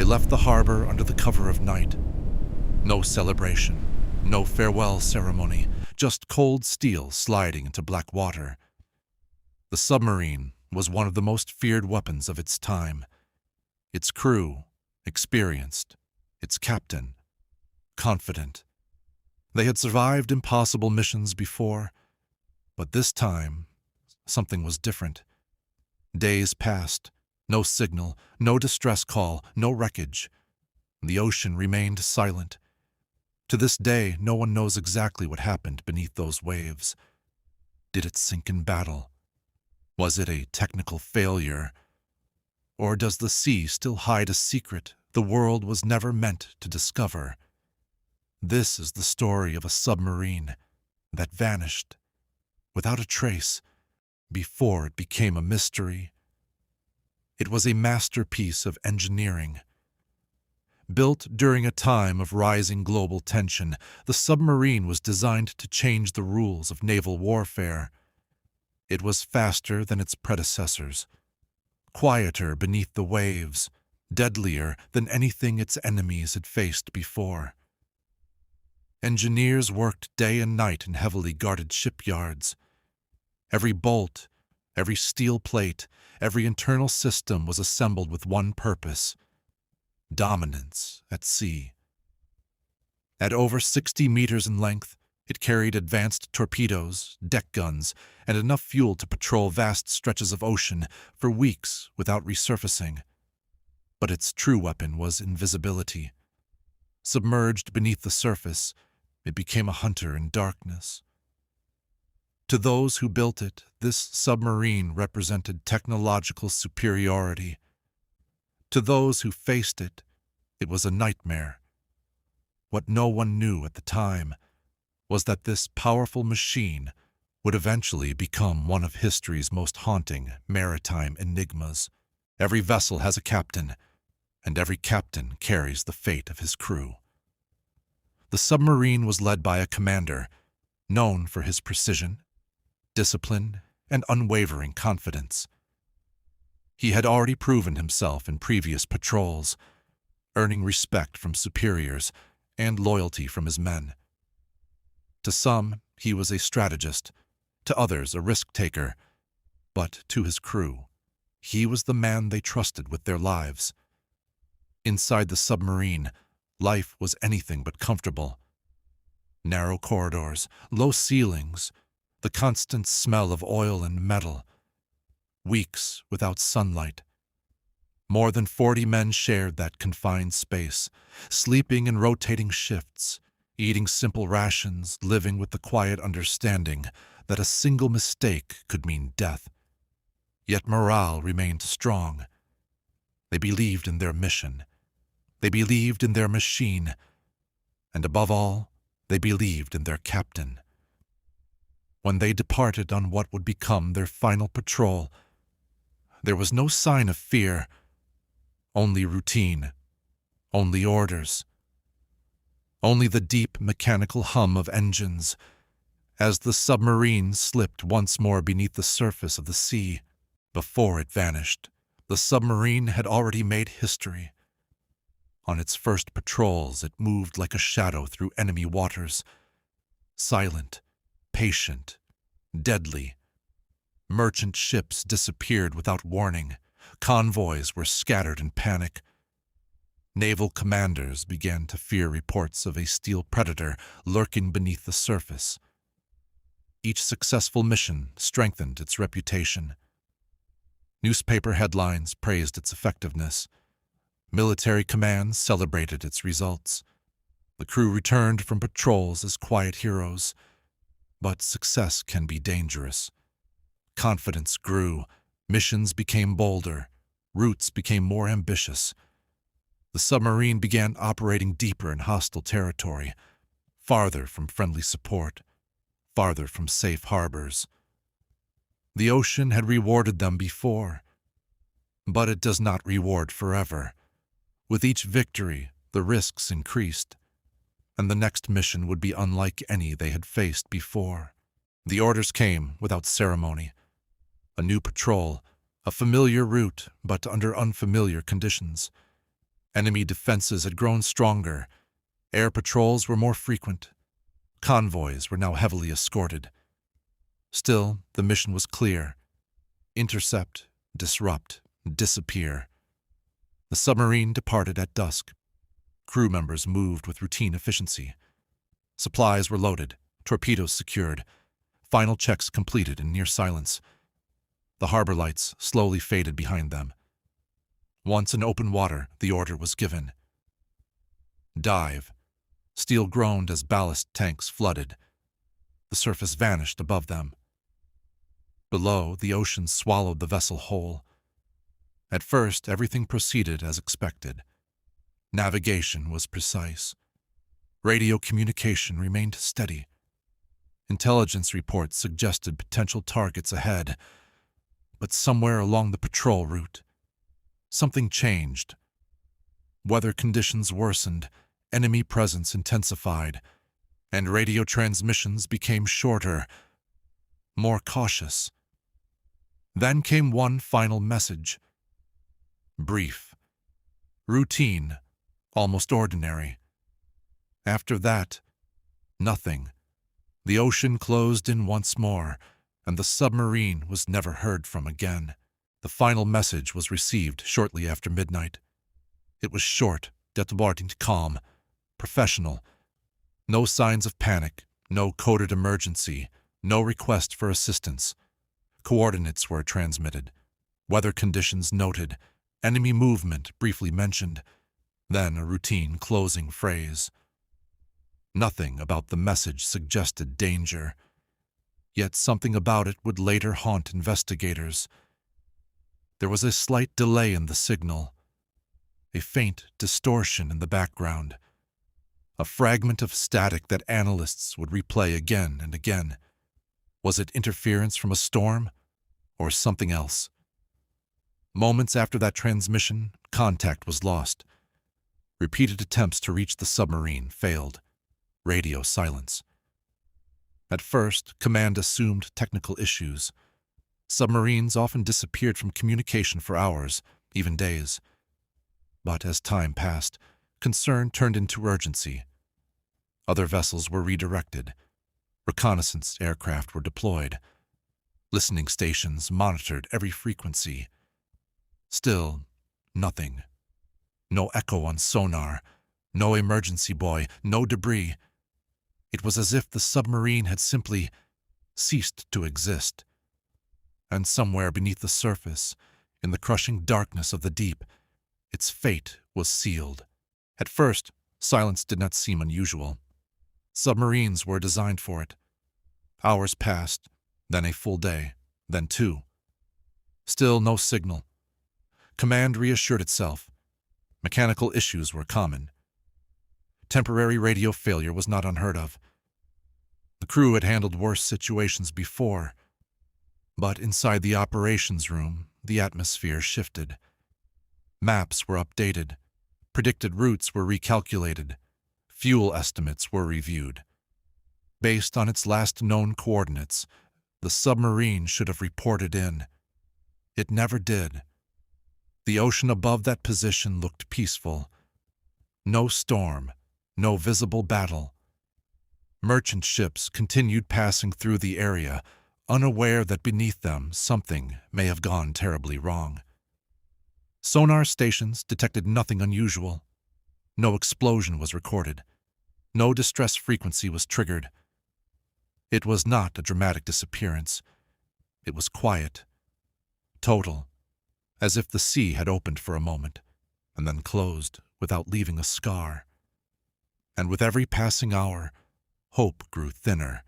left the harbor under the cover of night. No celebration, no farewell ceremony, just cold steel sliding into black water. The submarine was one of the most feared weapons of its time. Its crew, experienced. Its captain, confident. They had survived impossible missions before, but this time, something was different. Days passed, no signal, no distress call, no wreckage. The ocean remained silent. To this day, no one knows exactly what happened beneath those waves. Did it sink in battle? Was it a technical failure? Or does the sea still hide a secret the world was never meant to discover? This is the story of a submarine that vanished without a trace before it became a mystery. It was a masterpiece of engineering. Built during a time of rising global tension, the submarine was designed to change the rules of naval warfare. It was faster than its predecessors, quieter beneath the waves, deadlier than anything its enemies had faced before. Engineers worked day and night in heavily guarded shipyards. Every bolt, every steel plate, every internal system was assembled with one purpose: dominance at sea. At over 60 meters in length, it carried advanced torpedoes, deck guns, and enough fuel to patrol vast stretches of ocean for weeks without resurfacing. But its true weapon was invisibility. Submerged beneath the surface, it became a hunter in darkness. To those who built it, this submarine represented technological superiority. To those who faced it, it was a nightmare. What no one knew at the time was that this powerful machine would eventually become one of history's most haunting maritime enigmas. Every vessel has a captain, and every captain carries the fate of his crew. The submarine was led by a commander, known for his precision, discipline, and unwavering confidence. He had already proven himself in previous patrols, earning respect from superiors and loyalty from his men. To some, he was a strategist, to others a risk-taker, but to his crew, he was the man they trusted with their lives. Inside the submarine, life was anything but comfortable. Narrow corridors, low ceilings, the constant smell of oil and metal. Weeks without sunlight. More than 40 men shared that confined space, sleeping in rotating shifts, eating simple rations, living with the quiet understanding that a single mistake could mean death. Yet morale remained strong. They believed in their mission. They believed in their machine. And above all, they believed in their captain. When they departed on what would become their final patrol, there was no sign of fear, only routine, only orders, only the deep mechanical hum of engines as the submarine slipped once more beneath the surface of the sea. Before it vanished, the submarine had already made history. On its first patrols, it moved like a shadow through enemy waters, silent, patient, deadly. Merchant ships disappeared without warning. Convoys were scattered in panic. Naval commanders began to fear reports of a steel predator lurking beneath the surface. Each successful mission strengthened its reputation. Newspaper headlines praised its effectiveness. Military commands celebrated its results. The crew returned from patrols as quiet heroes. But success can be dangerous. Confidence grew, missions became bolder, routes became more ambitious. The submarine began operating deeper in hostile territory, farther from friendly support, farther from safe harbors. The ocean had rewarded them before, but it does not reward forever. With each victory, the risks increased, and the next mission would be unlike any they had faced before. The orders came without ceremony. A new patrol, a familiar route, but under unfamiliar conditions. Enemy defenses had grown stronger. Air patrols were more frequent. Convoys were now heavily escorted. Still, the mission was clear: intercept, disrupt, disappear. The submarine departed at dusk. Crew members moved with routine efficiency. Supplies were loaded, torpedoes secured, final checks completed in near silence. The harbor lights slowly faded behind them. Once in open water, the order was given. Dive. Steel groaned as ballast tanks flooded. The surface vanished above them. Below, the ocean swallowed the vessel whole. At first, everything proceeded as expected. Navigation was precise. Radio communication remained steady. Intelligence reports suggested potential targets ahead. But somewhere along the patrol route, something changed. Weather conditions worsened, enemy presence intensified, and radio transmissions became shorter, more cautious. Then came one final message. Brief, routine, almost ordinary. After that, nothing. The ocean closed in once more, and the submarine was never heard from again. The final message was received shortly after midnight. It was short, departing calm, professional. No signs of panic, no coded emergency, no request for assistance. Coordinates were transmitted, weather conditions noted, enemy movement briefly mentioned, then a routine closing phrase. Nothing about the message suggested danger. Yet something about it would later haunt investigators. There was a slight delay in the signal, a faint distortion in the background, a fragment of static that analysts would replay again and again. Was it interference from a storm, or something else? Moments after that transmission, contact was lost. Repeated attempts to reach the submarine failed. Radio silence. At first, command assumed technical issues. Submarines often disappeared from communication for hours, even days. But as time passed, concern turned into urgency. Other vessels were redirected. Reconnaissance aircraft were deployed. Listening stations monitored every frequency. Still, nothing. No echo on sonar, no emergency buoy, no debris. It was as if the submarine had simply ceased to exist. And somewhere beneath the surface, in the crushing darkness of the deep, its fate was sealed. At first, silence did not seem unusual. Submarines were designed for it. Hours passed, then a full day, then two. Still no signal. Command reassured itself. Mechanical issues were common. Temporary radio failure was not unheard of. The crew had handled worse situations before. But inside the operations room, the atmosphere shifted. Maps were updated. Predicted routes were recalculated. Fuel estimates were reviewed. Based on its last known coordinates, the submarine should have reported in. It never did. The ocean above that position looked peaceful. No storm, no visible battle. Merchant ships continued passing through the area, unaware that beneath them something may have gone terribly wrong. Sonar stations detected nothing unusual. No explosion was recorded. No distress frequency was triggered. It was not a dramatic disappearance. It was quiet, total, as if the sea had opened for a moment and then closed without leaving a scar. And with every passing hour, hope grew thinner.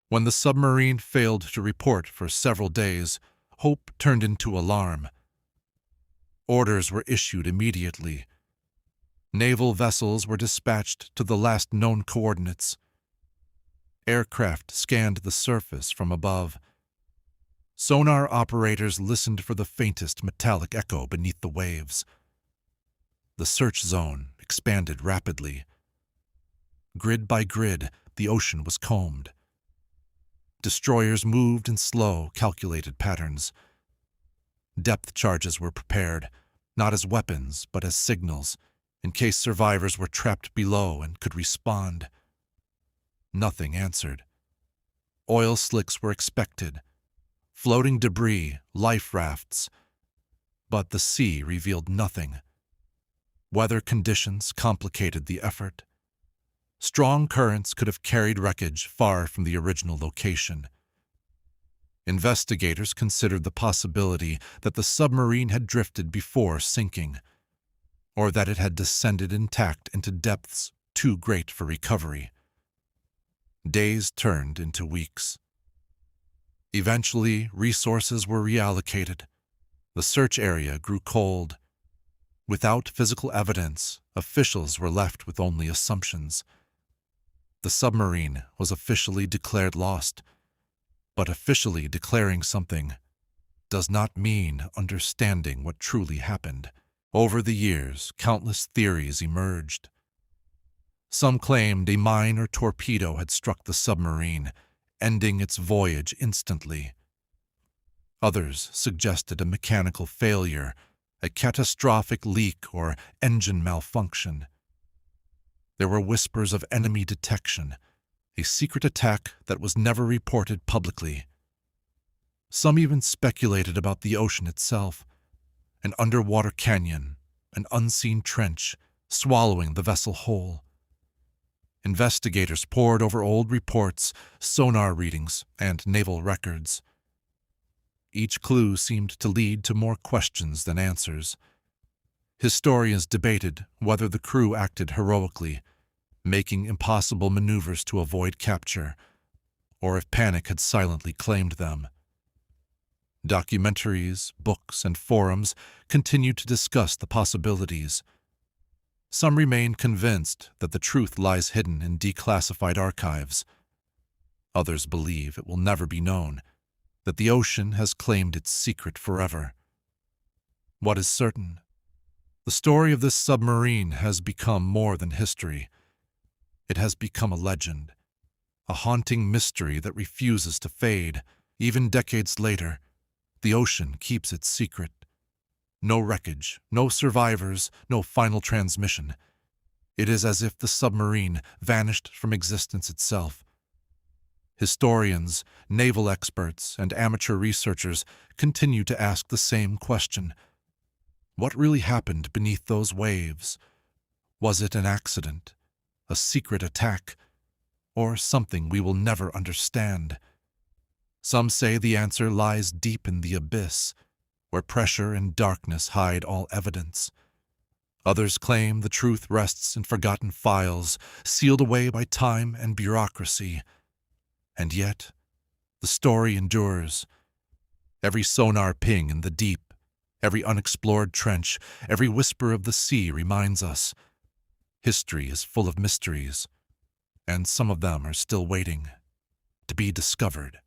When the submarine failed to report for several days, hope turned into alarm. Orders were issued immediately. Naval vessels were dispatched to the last known coordinates. Aircraft scanned the surface from above. Sonar operators listened for the faintest metallic echo beneath the waves. The search zone expanded rapidly. Grid by grid, the ocean was combed. Destroyers moved in slow, calculated patterns. Depth charges were prepared, not as weapons, but as signals, in case survivors were trapped below and could respond. Nothing answered. Oil slicks were expected, floating debris, life rafts, but the sea revealed nothing. Weather conditions complicated the effort. Strong currents could have carried wreckage far from the original location. Investigators considered the possibility that the submarine had drifted before sinking, or that it had descended intact into depths too great for recovery. Days turned into weeks. Eventually, resources were reallocated. The search area grew cold. Without physical evidence, officials were left with only assumptions. The submarine was officially declared lost, but officially declaring something does not mean understanding what truly happened. Over the years, countless theories emerged. Some claimed a mine or torpedo had struck the submarine, ending its voyage instantly. Others suggested a mechanical failure, a catastrophic leak or engine malfunction. There were whispers of enemy detection, a secret attack that was never reported publicly. Some even speculated about the ocean itself, an underwater canyon, an unseen trench, swallowing the vessel whole. Investigators pored over old reports, sonar readings, and naval records. Each clue seemed to lead to more questions than answers. Historians debated whether the crew acted heroically, making impossible maneuvers to avoid capture, or if panic had silently claimed them. Documentaries, books, and forums continued to discuss the possibilities. Some remain convinced that the truth lies hidden in declassified archives. Others believe it will never be known, that the ocean has claimed its secret forever. What is certain? The story of this submarine has become more than history. It has become a legend, a haunting mystery that refuses to fade. Even decades later, the ocean keeps its secret. No wreckage, no survivors, no final transmission. It is as if the submarine vanished from existence itself. Historians, naval experts, and amateur researchers continue to ask the same question. What really happened beneath those waves? Was it an accident, a secret attack, or something we will never understand? Some say the answer lies deep in the abyss, where pressure and darkness hide all evidence. Others claim the truth rests in forgotten files, sealed away by time and bureaucracy. And yet, the story endures. Every sonar ping in the deep, every unexplored trench, every whisper of the sea reminds us. History is full of mysteries, and some of them are still waiting to be discovered.